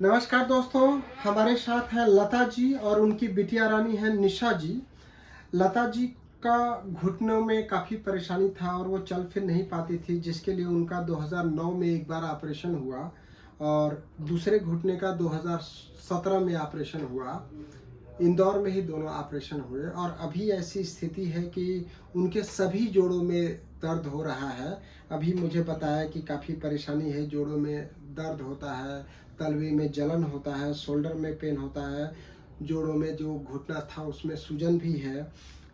नमस्कार दोस्तों, हमारे साथ है लता जी और उनकी बिटिया रानी है निशा जी। लता जी का घुटनों में काफ़ी परेशानी था और वो चल फिर नहीं पाती थी, जिसके लिए उनका 2009 में एक बार ऑपरेशन हुआ और दूसरे घुटने का 2017 में ऑपरेशन हुआ। इंदौर में ही दोनों ऑपरेशन हुए और अभी ऐसी स्थिति है कि उनके सभी जोड़ों में दर्द हो रहा है। अभी मुझे बताया कि काफ़ी परेशानी है, जोड़ों में दर्द होता है, तलवे में जलन होता है, शोल्डर में पेन होता है, जोड़ों में जो घुटना था उसमें सूजन भी है।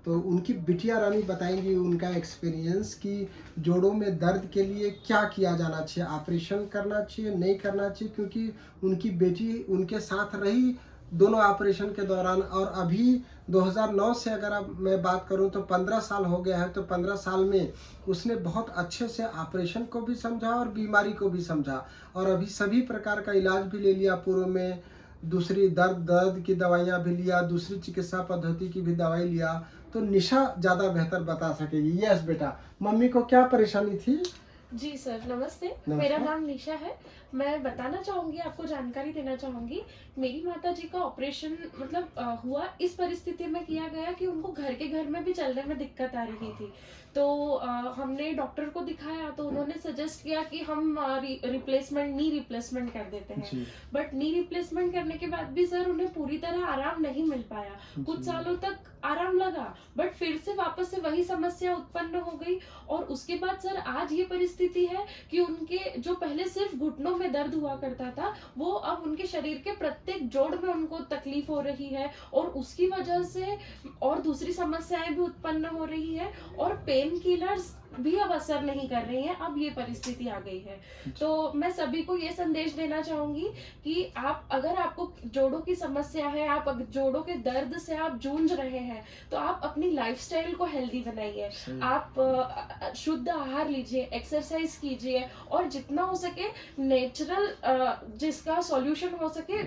तो उनकी बिटिया रानी बताएंगी उनका एक्सपीरियंस कि जोड़ों में दर्द के लिए क्या किया जाना चाहिए, ऑपरेशन करना चाहिए, नहीं करना चाहिए, क्योंकि उनकी बेटी उनके साथ रही दोनों ऑपरेशन के दौरान। और अभी 2009 से अगर अब मैं बात करूं तो 15 साल हो गया है। तो 15 साल में उसने बहुत अच्छे से ऑपरेशन को भी समझा और बीमारी को भी समझा और अभी सभी प्रकार का इलाज भी ले लिया पूर्व में। दूसरी दर्द की दवाइयाँ भी लिया, दूसरी चिकित्सा पद्धति की भी दवाई लिया। तो निशा ज़्यादा बेहतर बता सकेगी। यस बेटा, मम्मी को क्या परेशानी थी? जी सर, नमस्ते। मेरा नमस्कार। नाम निशा है। मैं बताना चाहूँगी, आपको जानकारी देना चाहूँगी। मेरी माताजी का ऑपरेशन हुआ इस परिस्थिति में किया गया कि उनको घर के घर में भी चलने में दिक्कत आ रही थी। तो हमने डॉक्टर को दिखाया तो उन्होंने सजेस्ट किया कि हम नी रिप्लेसमेंट कर देते हैं। जी। बट नी रिप्लेसमेंट करने के बाद भी सर उन्हें पूरी तरह आराम नहीं मिल पाया। कुछ जी। सालों तक आराम लगा, बट फिर से वापस से वही समस्या उत्पन्न हो गई। और उसके बाद सर आज ये परिस्थिति है कि उनके जो पहले सिर्फ घुटनों में दर्द हुआ करता था, वो अब उनके शरीर के प्रत्येक जोड़ में उनको तकलीफ हो रही है और उसकी वजह से और दूसरी समस्याएं भी उत्पन्न हो रही है और पेन किलर्स भी अब असर नहीं कर रही हैं। अब ये परिस्थिति आ गई है। तो मैं सभी को ये संदेश देना चाहूंगी कि आप, अगर आपको जोड़ों की समस्या है, आप जोड़ों के दर्द से आप जूझ रहे हैं, तो आप अपनी लाइफस्टाइल को हेल्दी बनाइए। आप शुद्ध आहार लीजिए, एक्सरसाइज कीजिए और जितना हो सके नेचुरल जिसका सॉल्यूशन हो सके,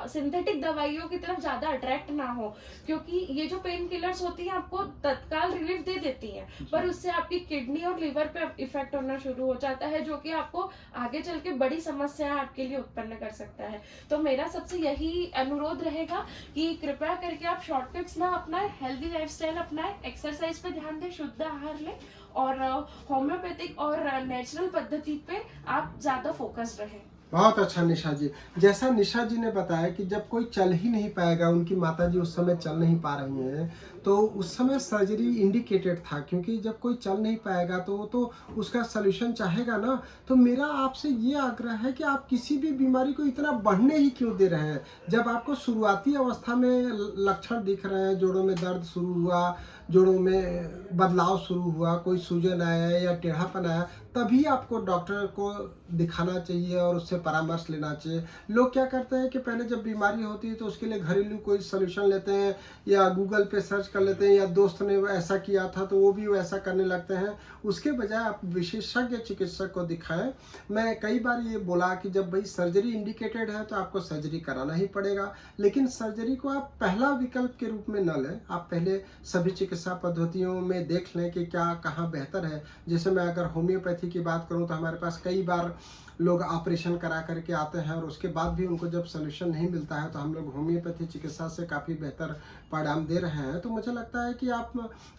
सिंथेटिक दवाइयों की तरफ ज्यादा अट्रैक्ट ना हो, क्योंकि ये जो पेन किलर्स होती हैं आपको तत्काल रिलीफ दे देती हैं, पर उससे आपकी किडनी और लिवर पे इफेक्ट होना शुरू हो जाता है, जो कि आपको आगे चल के बड़ी समस्या आपके लिए उत्पन्न कर सकता है। तो मेरा सबसे यही अनुरोध रहेगा कि कृपया करके आप शॉर्टकट्स ना अपनाएं, हेल्दी लाइफस्टाइल अपनाएं, एक्सरसाइज पे ध्यान दें, शुद्ध आहार लें और होम्योपैथिक और नेचुरल पद्धति पे आप ज्यादा फोकस रहें। बहुत अच्छा निशा जी। जैसा निशा जी ने बताया कि जब कोई चल ही नहीं पाएगा, उनकी माताजी उस समय चल नहीं पा रही हैं, तो उस समय सर्जरी इंडिकेटेड था, क्योंकि जब कोई चल नहीं पाएगा तो वो तो उसका सलूशन चाहेगा ना। तो मेरा आपसे ये आग्रह है कि आप किसी भी बीमारी को इतना बढ़ने ही क्यों दे रहे हैं? जब आपको शुरुआती अवस्था में लक्षण दिख रहे हैं, जोड़ों में दर्द शुरू हुआ, जोड़ों में बदलाव शुरू हुआ, कोई सूजन आया या टेढ़ापन आया, तभी आपको डॉक्टर को दिखाना चाहिए और उससे परामर्श लेना चाहिए। लोग क्या करते हैं कि पहले जब बीमारी होती है तो उसके लिए घरेलू कोई सॉल्यूशन लेते हैं या गूगल पे सर्च कर लेते हैं या दोस्त ने ऐसा किया था तो वो भी वैसा करने लगते हैं। उसके बजाय आप विशेषज्ञ चिकित्सक को दिखाएं। मैं कई बार ये बोला कि जब भाई सर्जरी इंडिकेटेड है तो आपको सर्जरी कराना ही पड़ेगा, लेकिन सर्जरी को आप पहला विकल्प के रूप में न लें। आप पहले सभी चिकित्सा पद्धतियों में देख लें कि क्या कहाँ बेहतर है। जैसे मैं अगर होम्योपैथी की बात करूं तो हमारे पास कई बार लोग ऑपरेशन करा करके आते हैं और उसके बाद भी उनको जब सलूशन नहीं मिलता है तो हम लोग होम्योपैथी चिकित्सा से काफ़ी बेहतर परिणाम दे रहे हैं। तो मुझे लगता है कि आप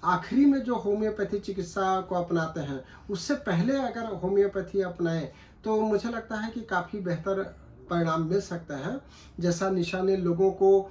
आखिरी में जो होम्योपैथी चिकित्सा को अपनाते हैं उससे पहले अगर होम्योपैथी अपनाएं तो मुझे लगता है कि काफ़ी बेहतर परिणाम मिल सकता है। जैसा निशा ने लोगों को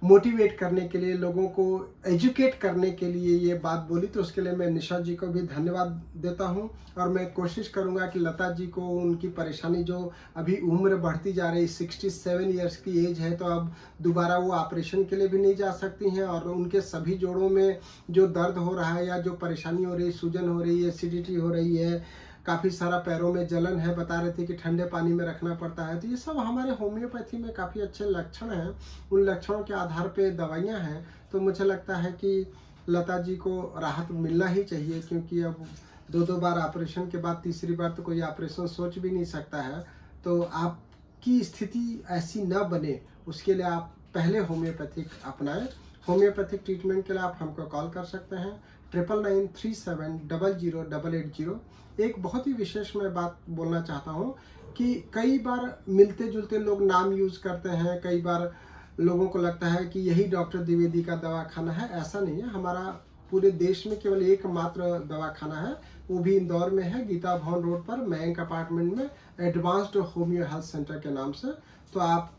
मोटिवेट करने के लिए, लोगों को एजुकेट करने के लिए ये बात बोली, तो उसके लिए मैं निशा जी को भी धन्यवाद देता हूं। और मैं कोशिश करूंगा कि लता जी को उनकी परेशानी, जो अभी उम्र बढ़ती जा रही, 67 ईयर्स की एज है, तो अब दोबारा वो ऑपरेशन के लिए भी नहीं जा सकती हैं और उनके सभी जोड़ों में जो दर्द हो रहा है या जो परेशानी हो रही है, सूजन हो रही है, एसिडिटी हो रही है, काफ़ी सारा पैरों में जलन है, बता रहे थे कि ठंडे पानी में रखना पड़ता है, तो ये सब हमारे होम्योपैथी में काफ़ी अच्छे लक्षण हैं। उन लक्षणों के आधार पे दवाइयाँ हैं। तो मुझे लगता है कि लता जी को राहत मिलना ही चाहिए, क्योंकि अब दो बार ऑपरेशन के बाद तीसरी बार तो कोई ऑपरेशन सोच भी नहीं सकता है। तो आपकी स्थिति ऐसी न बने उसके लिए आप पहले होम्योपैथिक अपनाएं। होम्योपैथिक ट्रीटमेंट के लिए आप हमको कॉल कर सकते हैं 9937008880। एक बहुत ही विशेष मैं बात बोलना चाहता हूँ कि कई बार मिलते जुलते लोग नाम यूज़ करते हैं, कई बार लोगों को लगता है कि यही डॉक्टर द्विवेदी का दवाखाना है। ऐसा नहीं है, हमारा पूरे देश में केवल एकमात्र दवाखाना है, वो भी इंदौर में है, गीता भवन रोड पर मयंक अपार्टमेंट में, एडवांस्ड होम्यो हेल्थ सेंटर के नाम से। तो आप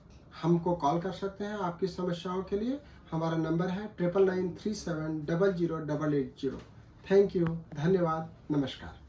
हमको कॉल कर सकते हैं आपकी समस्याओं के लिए। हमारा नंबर है 9937008880। थैंक यू, धन्यवाद, नमस्कार।